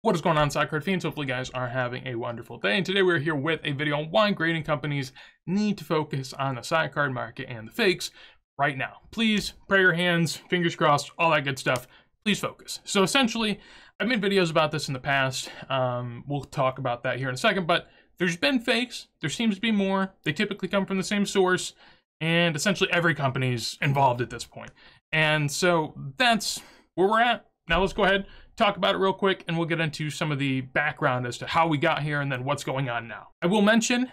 What is going on, Soccer Card Fiends? Hopefully you guys are having a wonderful day. And today we're here with a video on why grading companies need to focus on the side card market and the fakes right now. Please, pray your hands, fingers crossed, all that good stuff. Please focus. So essentially, I've made videos about this in the past. We'll talk about that here in a second, but there's been fakes. There seems to be more. They typically come from the same source, and essentially every company's involved at this point. And so that's where we're at. Now let's go ahead, talk about it real quick, and we'll get into some of the background as to how we got here and then what's going on now. I will mention,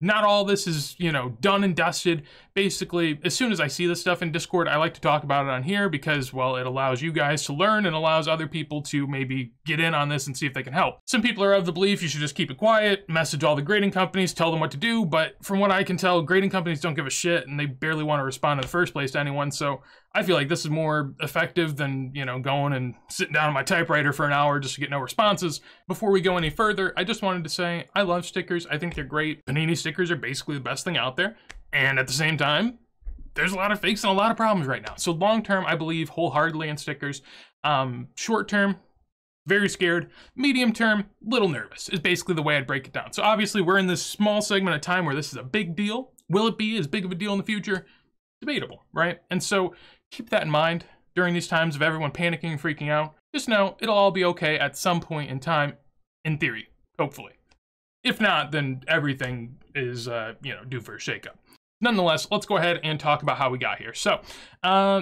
not all this is, done and dusted. Basically, as soon as I see this stuff in Discord, I like to talk about it on here because, well, it allows you guys to learn and allows other people to maybe get in on this and see if they can help. Some people are of the belief you should just keep it quiet, message all the grading companies, tell them what to do, but from what I can tell, grading companies don't give a shit and they barely want to respond in the first place to anyone, so I feel like this is more effective than, going and sitting down on my typewriter for an hour just to get no responses. Before we go any further, I just wanted to say I love stickers. I think they're great. Panini stickers are basically the best thing out there. And at the same time, there's a lot of fakes and a lot of problems right now. So long term, I believe wholeheartedly in stickers. Short term, very scared. Medium term, little nervous is basically the way I'd break it down. So obviously we're in this small segment of time where this is a big deal. Will it be as big of a deal in the future? Debatable, right? And so keep that in mind during these times of everyone panicking and freaking out. Just know it'll all be okay at some point in time, in theory, hopefully. If not, then everything is, due for a shakeup. Nonetheless, let's go ahead and talk about how we got here. So,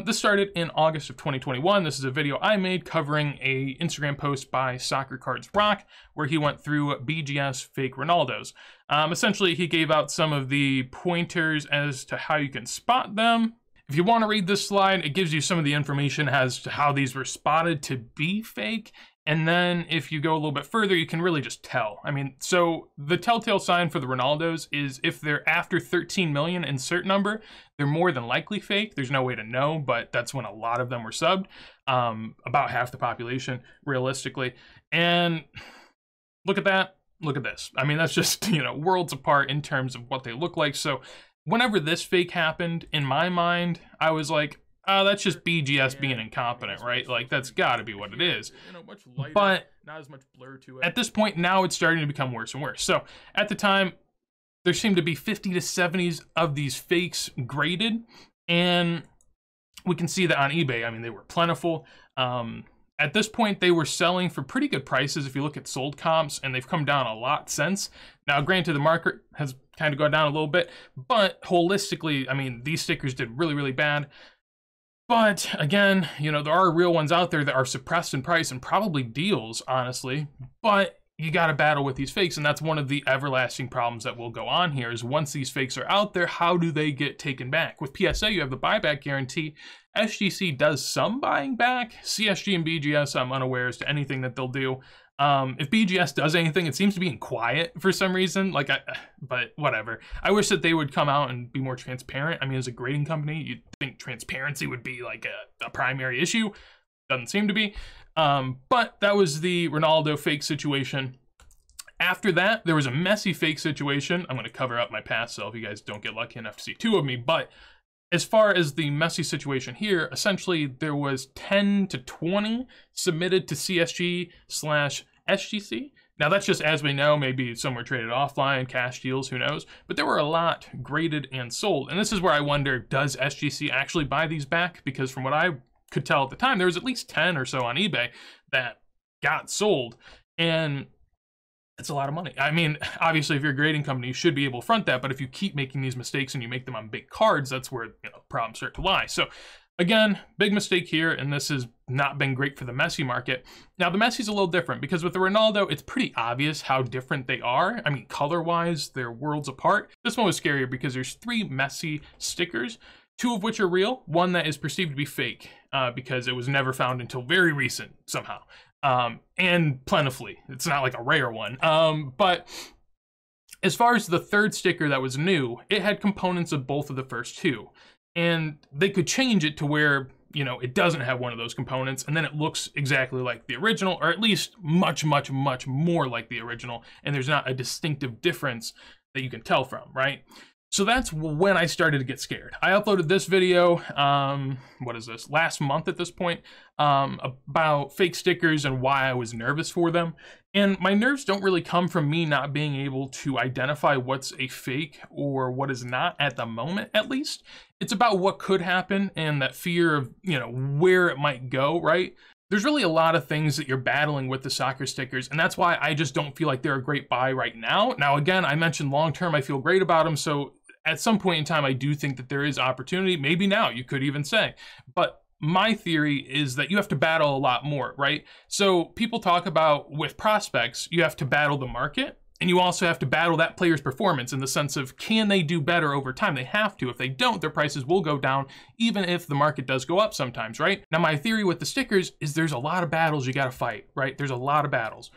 this started in August of 2021. This is a video I made covering a Instagram post by Soccer Cards Rock, where he went through BGS fake Ronaldos. Essentially, he gave out some of the pointers as to how you can spot them. If you want to read this slide, it gives you some of the information as to how these were spotted to be fake. And then if you go a little bit further, you can really just tell. I mean, so the telltale sign for the Ronaldos is if they're after 13 million insert number, they're more than likely fake. There's no way to know, but that's when a lot of them were subbed. About half the population, realistically. And look at that, look at this. I mean, that's just, worlds apart in terms of what they look like. So whenever this fake happened, in my mind, I was like, oh, that's just BGS being incompetent, right? Like, that's got to be what it is. Much lighter, but not as much blur to it. At this point, now it's starting to become worse and worse. So at the time, there seemed to be 50 to 70s of these fakes graded, and we can see that on eBay. I mean, they were plentiful. At this point, they were selling for pretty good prices if you look at sold comps, and they've come down a lot since. Now, granted, the market has kind of gone down a little bit, but holistically, I mean, these stickers did really, really bad. But again, there are real ones out there that are suppressed in price and probably deals, honestly. But you got to battle with these fakes, and that's one of the everlasting problems that will go on here is once these fakes are out there, how do they get taken back? With PSA, you have the buyback guarantee. SGC does some buying back. CSG and BGS, I'm unaware as to anything that they'll do. If BGS does anything, it seems to be in quiet for some reason, but whatever. I wish that they would come out and be more transparent. I mean, as a grading company, you'd think transparency would be like a primary issue. Doesn't seem to be. But that was the Ronaldo fake situation. After that, there was a messy fake situation. I'm going to cover up my past self. You guys don't get lucky enough to see two of me, but as far as the messy situation here, essentially there was 10 to 20 submitted to CSG/SGC. Now that's just as we know, maybe some were traded offline, cash deals, who knows? But there were a lot graded and sold. And this is where I wonder, does SGC actually buy these back? Because from what I could tell at the time, there was at least 10 or so on eBay that got sold. And it's a lot of money. I mean, obviously, if you're a grading company, you should be able to front that. But if you keep making these mistakes and you make them on big cards, that's where problems start to lie. So again, big mistake here, and this has not been great for the messy market. Now, the messy's a little different because with the Ronaldo, it's pretty obvious how different they are. I mean, color-wise, they're worlds apart. This one was scarier because there's 3 messy stickers, 2 of which are real, one that is perceived to be fake because it was never found until very recent somehow. And plentifully. It's not like a rare one. But as far as the 3rd sticker that was new, it had components of both of the first 2. And they could change it to where, it doesn't have one of those components, and then it looks exactly like the original, or at least much, much, much more like the original, and there's not a distinctive difference that you can tell from, right? So that's when I started to get scared. I uploaded this video, what is this, last month at this point, about fake stickers and why I was nervous for them. And my nerves don't really come from me not being able to identify what's a fake or what is not at the moment, at least. It's about what could happen and that fear of, you know, where it might go, right? There's really a lot of things that you're battling with the soccer stickers, and that's why I just don't feel like they're a great buy right now. Now, again, I mentioned long-term, I feel great about them, so at some point in time, I do think that there is opportunity. Maybe now, you could even say. But my theory is that you have to battle a lot more, right? So people talk about with prospects, you have to battle the market, and you also have to battle that player's performance in the sense of, can they do better over time? They have to. If they don't, their prices will go down, even if the market does go up sometimes, right? Now, my theory with the stickers is there's a lot of battles you got to fight, right? There's a lot of battles.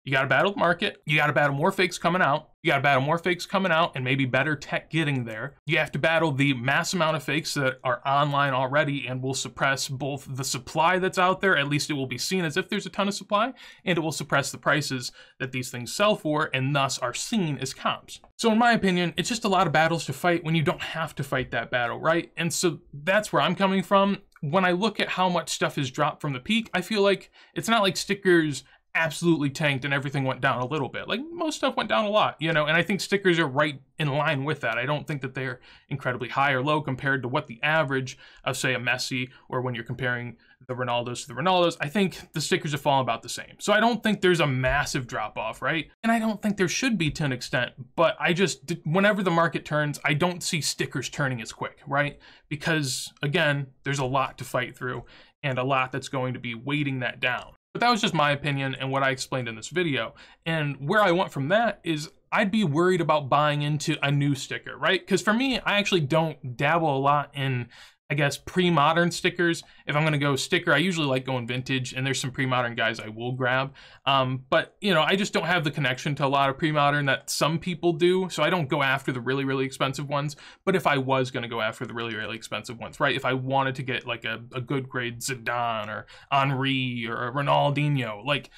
You got to battle the market. You got to battle more fakes coming out. You got to battle more fakes coming out and maybe better tech getting there. You have to battle the mass amount of fakes that are online already and will suppress both the supply that's out there, at least it will be seen as if there's a ton of supply, and it will suppress the prices that these things sell for and thus are seen as comps. So in my opinion, it's just a lot of battles to fight when you don't have to fight that battle, right? And so that's where I'm coming from. When I look at how much stuff has dropped from the peak, I feel like it's not like stickers absolutely tanked and everything went down a little bit. Like, most stuff went down a lot, you know, and I think stickers are right in line with that. I don't think that they're incredibly high or low compared to what the average of, say, a Messi, or when you're comparing the Ronaldos to the Ronaldos. I think the stickers have fallen about the same. So I don't think there's a massive drop off, right? And I don't think there should be to an extent, but I just, whenever the market turns, I don't see stickers turning as quick, right? Because again, there's a lot to fight through and a lot that's going to be weighting that down. But that was just my opinion and what I explained in this video. And where I went from that is I'd be worried about buying into a new sticker, right? Because for me, I actually don't dabble a lot in, I guess, pre-modern stickers. If I'm gonna go sticker, I usually like going vintage, and there's some pre-modern guys I will grab. But you know, I just don't have the connection to a lot of pre-modern that some people do, so I don't go after the really, really expensive ones. But if I was gonna go after the really, really expensive ones, right? If I wanted to get like a good grade Zidane or Henry or a Ronaldinho, like,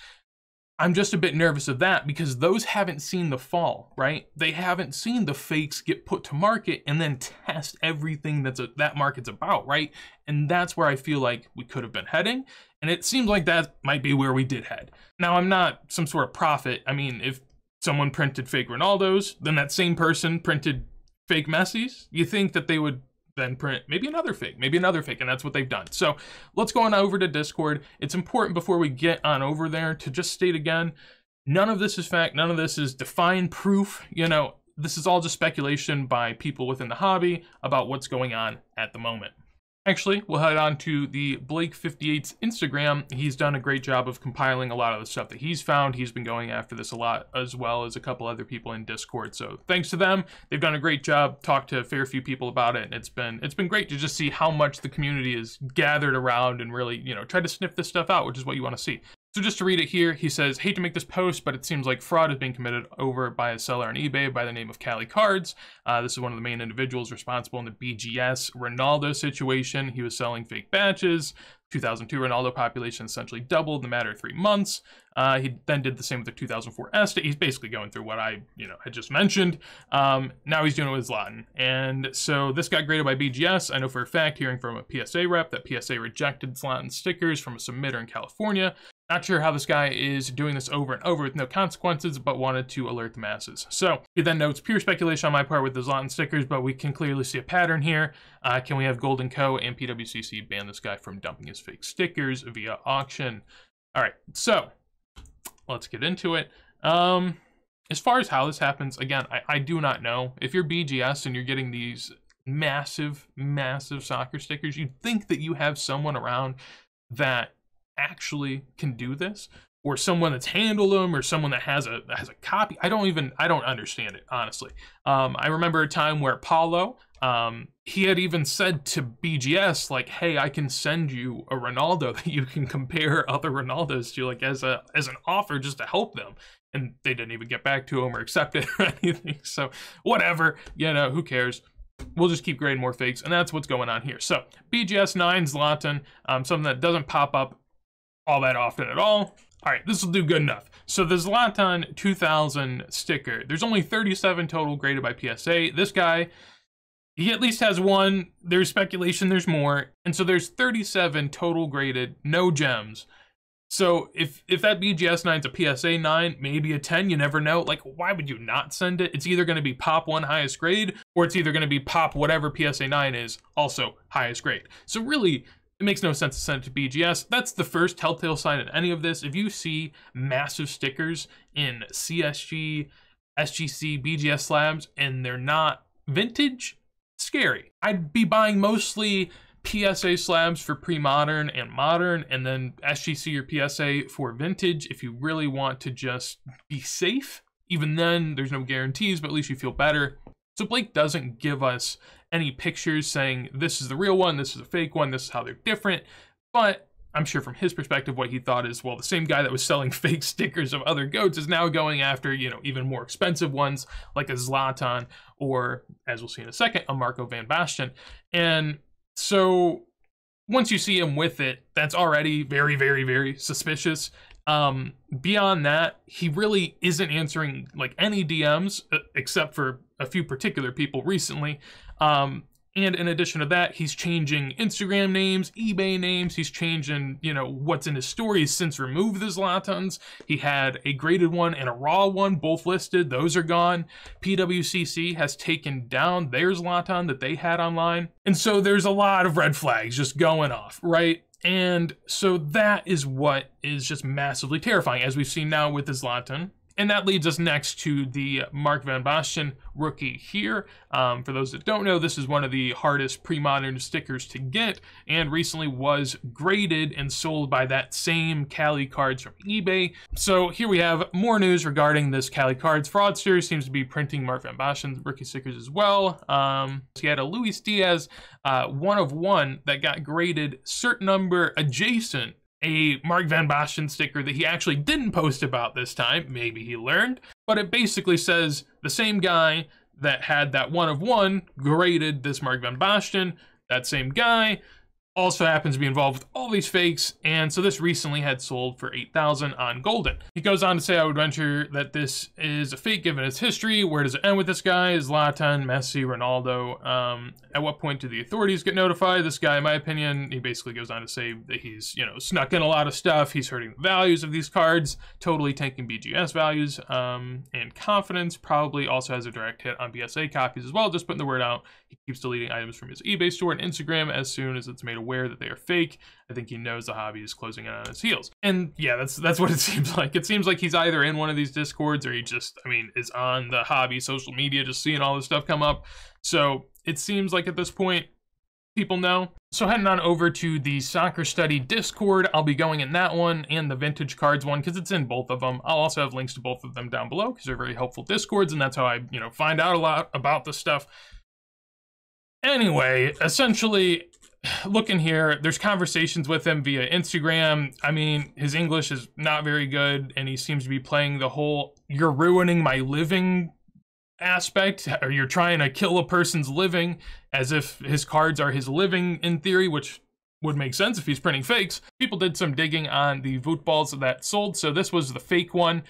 I'm just a bit nervous of that because those haven't seen the fall, right? They haven't seen the fakes get put to market and then test everything that market's about, right? And that's where I feel like we could have been heading. And it seems like that might be where we did head. Now, I'm not some sort of prophet. I mean, if someone printed fake Ronaldos, then that same person printed fake Messis, you think that they would then print maybe another fake, and that's what they've done. So let's go on over to Discord. It's important before we get on over there to just state again, none of this is fact, none of this is defined proof, you know, this is all just speculation by people within the hobby about what's going on at the moment. Actually, we'll head on to the Blake58's Instagram. He's done a great job of compiling a lot of the stuff that he's found. He's been going after this a lot, as well as a couple other people in Discord. So thanks to them. They've done a great job. Talked to a fair few people about it. And it's been great to just see how much the community is gathered around and really, you know, try to sniff this stuff out, which is what you want to see. So just to read it here, he says, hate to make this post, but it seems like fraud is being committed over by a seller on eBay by the name of Cali Cards. This is one of the main individuals responsible in the BGS Ronaldo situation. He was selling fake badges. 2002 Ronaldo population essentially doubled in a matter of 3 months. He then did the same with the 2004 Estate. He's basically going through what I, had just mentioned. Now he's doing it with Zlatan. And so this got graded by BGS. I know for a fact, hearing from a PSA rep, that PSA rejected Zlatan stickers from a submitter in California. Not sure how this guy is doing this over and over with no consequences, but wanted to alert the masses. So he then notes, pure speculation on my part with the Zlatan stickers, but we can clearly see a pattern here. Can we have Golden Co. and PWCC ban this guy from dumping his fake stickers via auction? All right, so let's get into it. As far as how this happens, again, I do not know. If you're BGS and you're getting these massive, massive soccer stickers, you'd think that you have someone around that actually can do this, or someone that's handled them, or someone that has a copy. I don't understand it, honestly. I remember a time where Paulo, he had even said to BGS, like, hey, I can send you a Ronaldo that you can compare other Ronaldos to, like, as an offer just to help them. And they didn't even get back to him or accept it or anything. So whatever, who cares? We'll just keep grading more fakes, and that's what's going on here. So BGS 9 Zlatan, something that doesn't pop up all that often at all. All right, this will do good enough. So the Zlatan 2000 sticker, there's only 37 total graded by PSA. This guy, he at least has one. There's speculation there's more. And so there's 37 total graded, no gems. So if that BGS 9's a PSA 9, maybe a 10, you never know. Like, why would you not send it? It's either going to be Pop 1 highest grade, or it's either going to be Pop whatever PSA 9 is, also highest grade. So really, it makes no sense to send it to BGS. That's the first telltale sign in any of this. If you see massive stickers in CSG, SGC, BGS slabs, and they're not vintage, scary. I'd be buying mostly PSA slabs for pre-modern and modern, and then SGC or PSA for vintage if you really want to just be safe. Even then, there's no guarantees, but at least you feel better. So Blake doesn't give us any pictures saying this is the real one, this is a fake one, this is how they're different, but I'm sure from his perspective what he thought is, well, the same guy that was selling fake stickers of other GOATs is now going after, you know, even more expensive ones like a Zlatan or, as we'll see in a second, a Marco van Basten. And so once you see him with it, that's already very, very, very suspicious. Beyond that, he really isn't answering like any DMs except for a few particular people recently. And in addition to that, he's changing Instagram names, eBay names. He's changing, you know, what's in his story. He's since removed the Zlatans. He had a graded one and a raw one, both listed. Those are gone. PWCC has taken down their Zlatan that they had online. And so there's a lot of red flags just going off, right? And so that is what is just massively terrifying, as we've seen now with the Zlatan. And that leads us next to the Mark van Basten rookie here. For those that don't know, this is one of the hardest pre-modern stickers to get, and recently was graded and sold by that same Cali Cards from eBay. So here we have more news regarding this Cali Cards fraudster. Seems to be printing Mark van Basten rookie stickers as well. So he had a Luis Diaz 1 of 1 that got graded cert number adjacent, a Mark van Basten sticker that he actually didn't post about this time. Maybe he learned, but it basically says the same guy that had that 1 of 1 graded this Mark van Basten. That same guy also happens to be involved with all these fakes, and so this recently had sold for $8,000 on Golden. He goes on to say, I would venture that this is a fake given its history. Where does it end with this guy? Zlatan, Messi, Ronaldo. At what point do the authorities get notified? This guy, in my opinion, he basically goes on to say that he's, you know, snuck in a lot of stuff. He's hurting the values of these cards, totally tanking BGS values, and confidence. Probably also has a direct hit on BSA copies as well, just putting the word out. He keeps deleting items from his eBay store and Instagram as soon as it's made aware that they are fake. I think he knows the hobby is closing in on his heels. And yeah, that's what it seems like. It seems like he's either in one of these Discords or he just, I mean, is on the hobby social media just seeing all this stuff come up. So it seems like at this point, people know. So heading on over to the Soccer Study Discord, I'll be going in that one and the Vintage Cards one because it's in both of them. I'll also have links to both of them down below because they're very helpful Discords, and that's how I, you know, find out a lot about this stuff. Anyway, essentially, looking here, there's conversations with him via Instagram. I mean, his English is not very good, and he seems to be playing the whole "you're ruining my living" aspect, or you're trying to kill a person's living, as if his cards are his living in theory, which would make sense if he's printing fakes. People did some digging on the Voetballs that sold, so this was the fake one.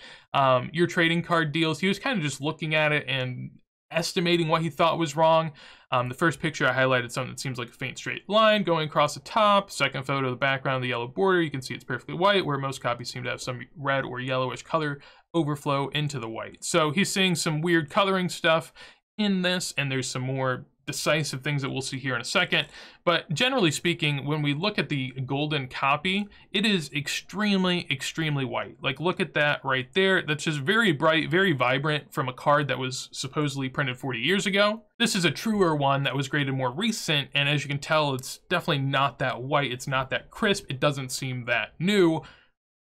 Your trading card deals, he was kind of just looking at it and estimating what he thought was wrong. The first picture I highlighted something that seems like a faint straight line going across the top. Second photo, the background, the yellow border, you can see it's perfectly white, where most copies seem to have some red or yellowish color overflow into the white. So he's seeing some weird coloring stuff in this, and there's some more decisive things that we'll see here in a second. But generally speaking, when we look at the Golden copy, it is extremely, extremely white. Like, look at that right there. That's just very bright, very vibrant from a card that was supposedly printed 40 years ago. This is a truer one that was graded more recent, and as you can tell, it's definitely not that white. It's not that crisp. It doesn't seem that new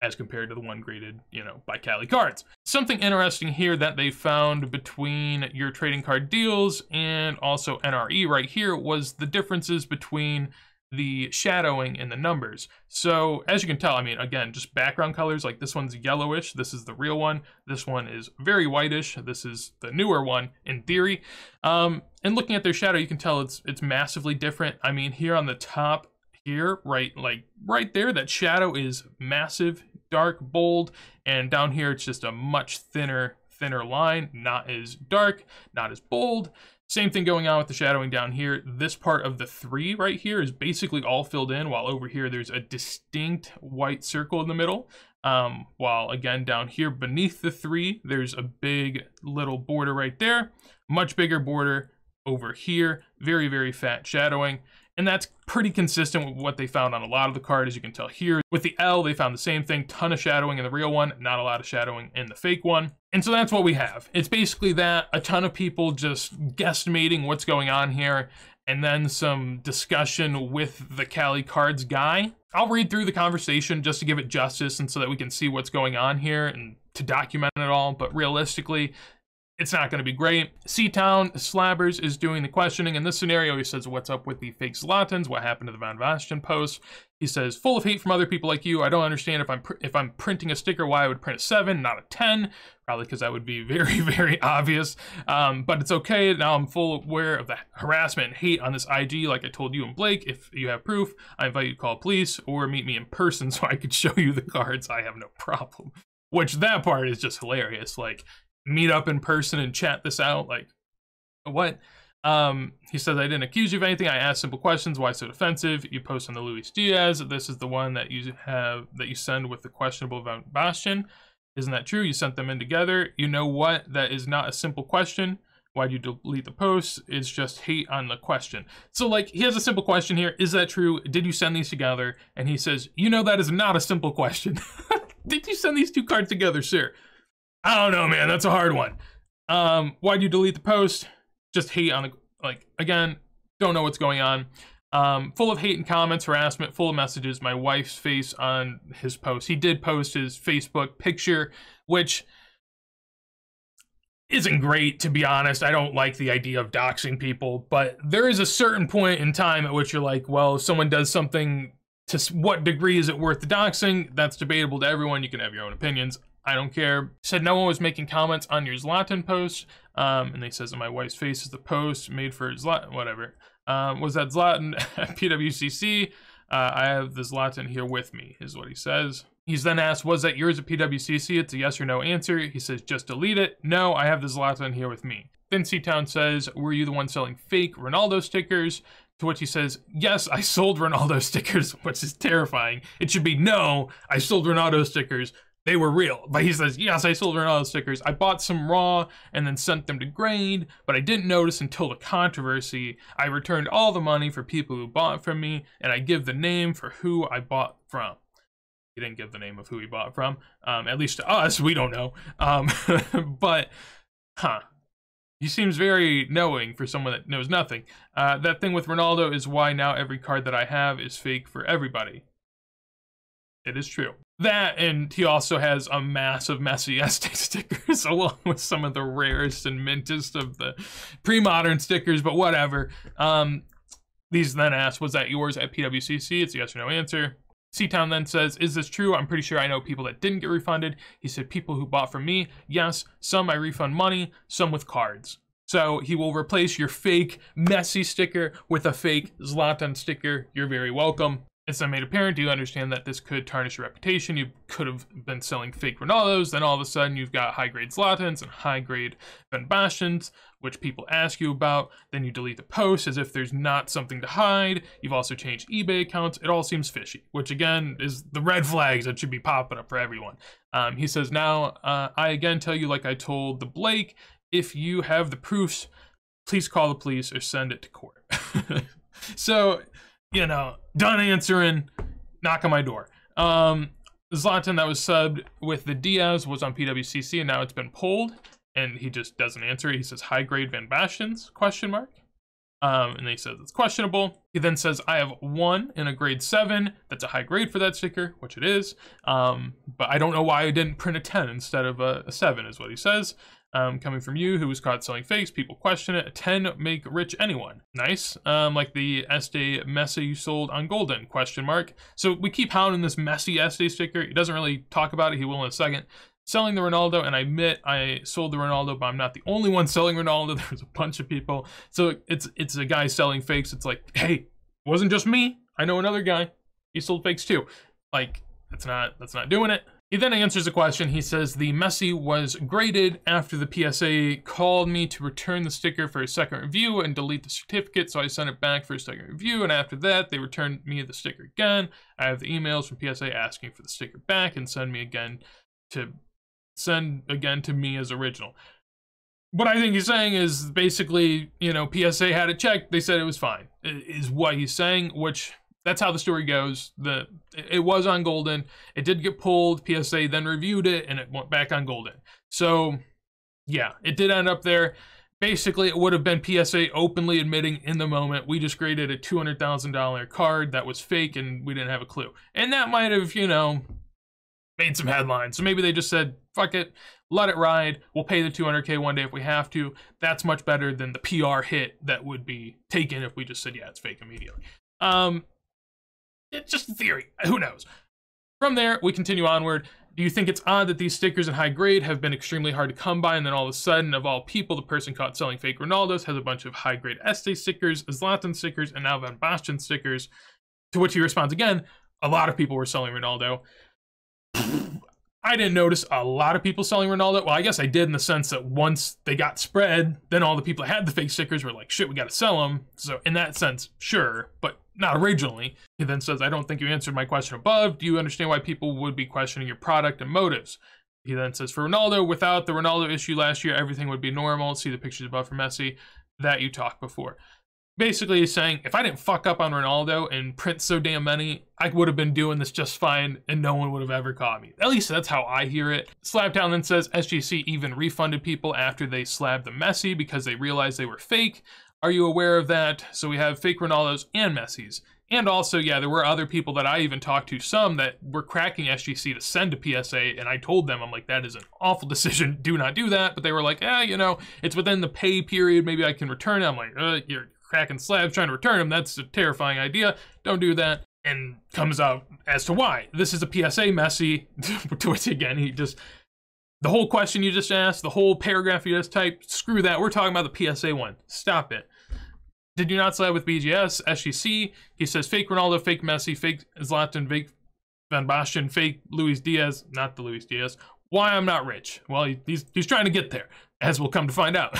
as compared to the one graded, you know, by Cali Cards. Something interesting here that they found between your trading card deals and also NRE right here was the differences between the shadowing and the numbers. So as you can tell, I mean, again, just background colors, like this one's yellowish, this is the real one, this one is very whitish, this is the newer one in theory. And looking at their shadow, you can tell it's massively different. I mean, here on the top here, right there, that shadow is massive dark, bold, and down here it's just a much thinner line, not as dark, not as bold. Same thing going on with the shadowing down here. This part of the 3 right here is basically all filled in, while over here there's a distinct white circle in the middle. While again down here beneath the 3, there's a big little border right there, much bigger border over here, very, very fat shadowing. And that's pretty consistent with what they found on a lot of the card, as you can tell here. With the L, they found the same thing, ton of shadowing in the real one, not a lot of shadowing in the fake one. And so that's what we have. It's basically that, a ton of people just guesstimating what's going on here, and then some discussion with the Cali Cards guy. I'll read through the conversation just to give it justice and so that we can see what's going on here and to document it all, but realistically, it's not going to be great. C-Town Slabbers is doing the questioning. In this scenario, he says, what's up with the fake Zlatans? What happened to the Van Basten post? He says, full of hate from other people like you. I don't understand if I'm printing a sticker, why I would print a 7, not a 10. Probably because that would be very, very obvious. But it's okay. Now I'm full aware of the harassment and hate on this IG. Like I told you and Blake, if you have proof, I invite you to call police or meet me in person so I could show you the cards. I have no problem. Which that part is just hilarious. Like, meet up in person and chat this out, like, what? He says, I didn't accuse you of anything. I asked simple questions. Why so defensive? You post on the Luis Diaz. This is the one that you send with the questionable Van Basten. Isn't that true? You sent them in together. You know what? That is not a simple question. Why'd you delete the post? It's just hate on the question. So, like, he has a simple question here. Is that true? Did you send these together? And he says, you know, that is not a simple question. Did you send these 2 cards together, sir? I don't know, man. That's a hard one. Why'd you delete the post? Just hate on the, like, again, don't know what's going on. Full of hate and comments, harassment, full of messages. My wife's face on his post. He did post his Facebook picture, which isn't great, to be honest. I don't like the idea of doxing people, but there is a certain point in time at which you're like, well, if someone does something, to what degree is it worth the doxing? That's debatable to everyone. You can have your own opinions. I don't care. Said no one was making comments on your Zlatan post. And they says, my wife's face is the post made for Zlatan, whatever. Was that Zlatan at PWCC? I have the Zlatan here with me, is what he says. He's then asked, was that yours at PWCC? It's a yes or no answer. He says, just delete it. No, I have the Zlatan here with me. Then C-Town says, were you the one selling fake Ronaldo stickers? To which he says, yes, I sold Ronaldo stickers, which is terrifying. It should be, no, I sold Ronaldo stickers. They were real. But he says, yes, I sold Ronaldo stickers. I bought some raw and then sent them to Grade, but I didn't notice until the controversy. I returned all the money for people who bought from me, and I give the name for who I bought from. He didn't give the name of who he bought from. At least to us, we don't know. But, he seems very knowing for someone that knows nothing. That thing with Ronaldo is why now every card that I have is fake for everybody. It is true. That, and he also has a massive Messi Este stickers along with some of the rarest and mintest of the pre-modern stickers, but whatever. These then asked, was that yours at PWCC? It's a yes or no answer. C-Town then says, is this true? I'm pretty sure I know people that didn't get refunded. He said, people who bought from me, yes. Some I refund money, some with cards. So he will replace your fake Messi sticker with a fake Zlatan sticker. You're very welcome. It's then made apparent, do you understand that this could tarnish your reputation? You could have been selling fake Ronaldos, then all of a sudden you've got high-grade Zlatans and high-grade Van Bastens, which people ask you about, then you delete the post as if there's not something to hide. You've also changed eBay accounts. It all seems fishy, which again is the red flags that should be popping up for everyone. He says, now, I again tell you, like I told the Blake, if you have the proofs, please call the police or send it to court. So, you know, done answering, knock on my door. Zlatan that was subbed with the Diaz was on PWCC and now it's been pulled and he just doesn't answer it. He says high grade Van Bastens, question mark. And he says it's questionable. He then says, I have one in a grade 7. That's a high grade for that sticker, which it is. But I don't know why I didn't print a 10 instead of a 7 is what he says. Coming from you, who was caught selling fakes, people question it. A 10 make rich anyone. Nice. Like the Este Messi you sold on Golden, question mark. So we keep hounding this Messi Este sticker. He doesn't really talk about it. He will in a second. Selling the Ronaldo, and I admit I sold the Ronaldo, but I'm not the only one selling Ronaldo. There's a bunch of people. So it's a guy selling fakes. It's like, hey, it wasn't just me. I know another guy. He sold fakes too. Like, that's not doing it. He then answers the question. He says, the Messi was graded after the PSA called me to return the sticker for a second review and delete the certificate, so I sent it back for a second review, and after that, they returned me the sticker again. I have the emails from PSA asking for the sticker back and send again to me as original. What I think he's saying is basically, you know, PSA had it checked, they said it was fine, is what he's saying, which... That's how the story goes. It was on Goldin. It did get pulled. PSA then reviewed it, and it went back on Goldin. So, yeah, it did end up there. Basically, it would have been PSA openly admitting in the moment, we just graded a $200,000 card that was fake, and we didn't have a clue. And that might have, you know, made some headlines. So maybe they just said, fuck it, let it ride. We'll pay the $200K one day if we have to. That's much better than the PR hit that would be taken if we just said, yeah, it's fake immediately. It's just a theory. Who knows? From there, we continue onward. Do you think it's odd that these stickers in high grade have been extremely hard to come by, and then all of a sudden, of all people, the person caught selling fake Ronaldos has a bunch of high grade Este stickers, Zlatan stickers, and now Van Basten stickers? To which he responds again, a lot of people were selling Ronaldo. I didn't notice a lot of people selling Ronaldo. Well, I guess I did in the sense that once they got spread, then all the people that had the fake stickers were like, shit, we got to sell them. So in that sense, sure, but not originally. He then says, I don't think you answered my question above. Do you understand why people would be questioning your product and motives? He then says, for Ronaldo, without the Ronaldo issue last year, everything would be normal. See the pictures above for Messi that you talked before. Basically, he's saying, if I didn't fuck up on Ronaldo and print so damn many, I would have been doing this just fine and no one would have ever caught me. At least that's how I hear it. Slabtown then says, SGC even refunded people after they slabbed the Messi because they realized they were fake. Are you aware of that? So we have fake Ronaldos and Messis. And also, yeah, there were other people that I even talked to, some that were cracking SGC to send to PSA, and I told them, I'm like, that is an awful decision, do not do that. But they were like, you know, it's within the pay period, maybe I can return it. I'm like, you're cracking slabs trying to return them, that's a terrifying idea, don't do that. And comes out as to why. This is a PSA Messi, to which again, he just, the whole question you just asked, the whole paragraph you just typed, screw that, we're talking about the PSA one, stop it. Did you not slab with BGS, SGC? He says fake Ronaldo, fake Messi, fake Zlatan, fake Van Basten, fake Luis Diaz, not the Luis Diaz. Why I'm not rich? Well, he's trying to get there, as we'll come to find out.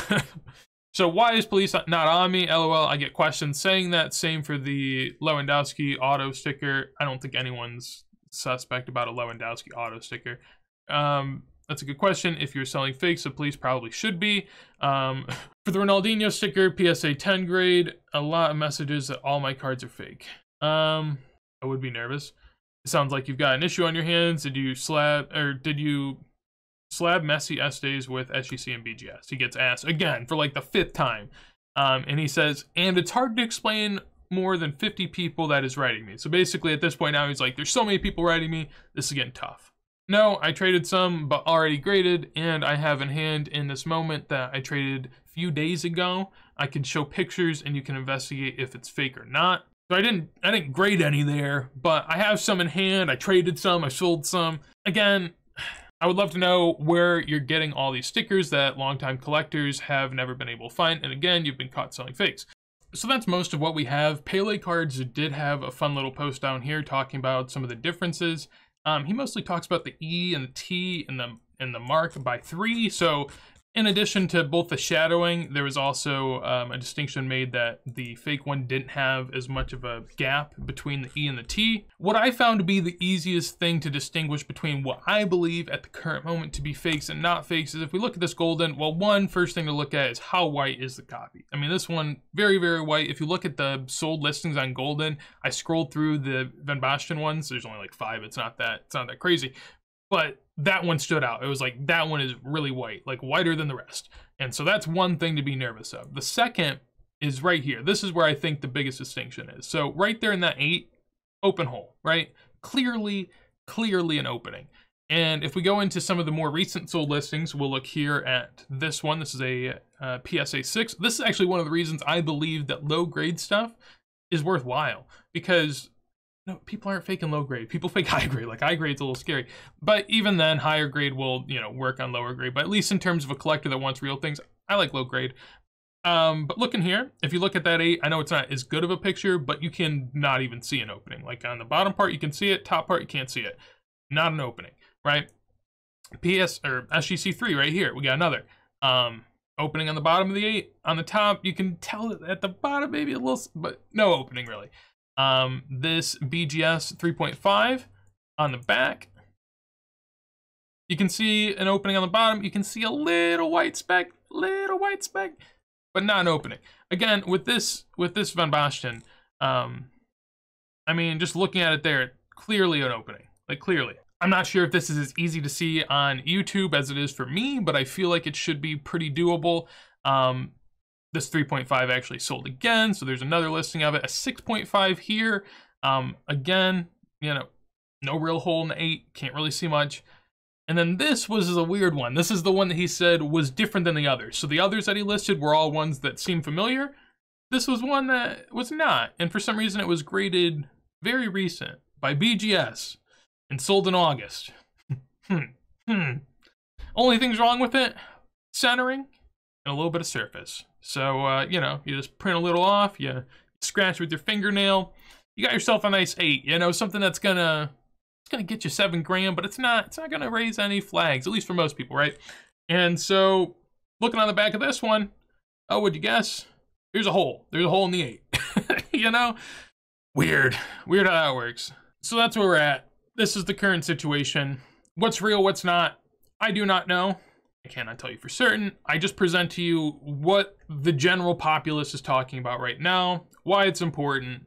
So why is police not on me? LOL, I get questions saying that. Same for the Lewandowski auto sticker. I don't think anyone's suspect about a Lewandowski auto sticker. That's a good question. If you're selling fakes, the police probably should be. For the Ronaldinho sticker, PSA 10 grade, a lot of messages that all my cards are fake. I would be nervous. It sounds like you've got an issue on your hands. Did you slab Messi Estes with SGC and BGS? He gets asked again for like the 5th time. And he says, and it's hard to explain more than 50 people that is writing me. So basically at this point now, he's like, there's so many people writing me, this is getting tough. No, I traded some, but already graded, and I have in hand in this moment that I traded a few days ago. I can show pictures and you can investigate if it's fake or not. So I didn't grade any there, but I have some in hand. I traded some, I sold some. Again, I would love to know where you're getting all these stickers that longtime collectors have never been able to find. And again, you've been caught selling fakes. So that's most of what we have. Pele Cards did have a fun little post down here talking about some of the differences. He mostly talks about the E and the T and the mark by 3. So in addition to both the shadowing, there was also a distinction made that the fake one didn't have as much of a gap between the E and the T. What I found to be the easiest thing to distinguish between what I believe at the current moment to be fakes and not fakes is if we look at this Goldin, well, first thing to look at is how white is the copy. I mean, this one, very, very white. If you look at the sold listings on Goldin, I scrolled through the Van Basten ones. There's only like 5. It's not that crazy. But that one stood out. It was like, that one is really white, like whiter than the rest. And so that's one thing to be nervous of. The second is right here. This is where I think the biggest distinction is. So right there in that 8, open hole, right? Clearly an opening. And if we go into some of the more recent sold listings, we'll look here at this one. This is a PSA 6. This is actually one of the reasons I believe that low grade stuff is worthwhile, because no, people aren't faking low grade. People fake high grade. Like high grade's a little scary. But even then, higher grade will, work on lower grade. But at least in terms of a collector that wants real things, I like low grade. But look in here, if you look at that 8, I know it's not as good of a picture, but you can not even see an opening. Like on the bottom part, you can see it. Top part, you can't see it. Not an opening. right? SGC3 right here. We got another. Opening on the bottom of the 8. On the top, you can tell at the bottom maybe a little, but no opening really. This BGS 3.5 on the back. You can see an opening on the bottom. You can see a little white speck, but not an opening. Again, with this Van Basten, I mean, just looking at it there, clearly an opening, like clearly. I'm not sure if this is as easy to see on YouTube as it is for me, but I feel like it should be pretty doable. This 3.5 actually sold again, so there's another listing of it. A 6.5 here. Again, you know, no real hole in the 8, can't really see much. And then this was a weird one. This is the one that he said was different than the others. So the others that he listed were all ones that seemed familiar. This was one that was not, and for some reason it was graded very recent by BGS. And sold in August. Only things wrong with it, centering and a little bit of surface. So, you know, you just print a little off, you scratch with your fingernail, you got yourself a nice 8, you know, something that's gonna get you 7 grand, but it's not gonna raise any flags, at least for most people, right? And so, looking on the back of this one, oh, what'd you guess? There's a hole in the 8, you know? Weird how that works. So that's where we're at. This is the current situation. What's real, what's not, I do not know. I cannot tell you for certain. I just present to you what the general populace is talking about right now, why it's important,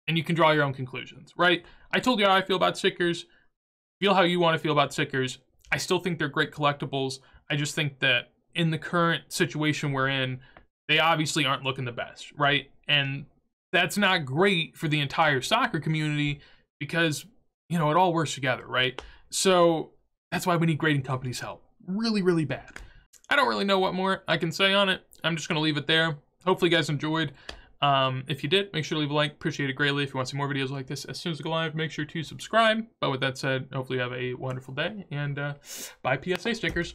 and you can draw your own conclusions, right? I told you how I feel about stickers. Feel how you want to feel about stickers. I still think they're great collectibles. I just think that in the current situation we're in, they obviously aren't looking the best, right? And that's not great for the entire soccer community because, you know, it all works together, right? So that's why we need grading companies' help. Really, really bad. I don't really know what more I can say on it. I'm just going to leave it there. Hopefully you guys enjoyed. If you did, make sure to leave a like. Appreciate it greatly. If you want to see more videos like this as soon as I go live, make sure to subscribe. But with that said, hopefully you have a wonderful day and buy PSA stickers.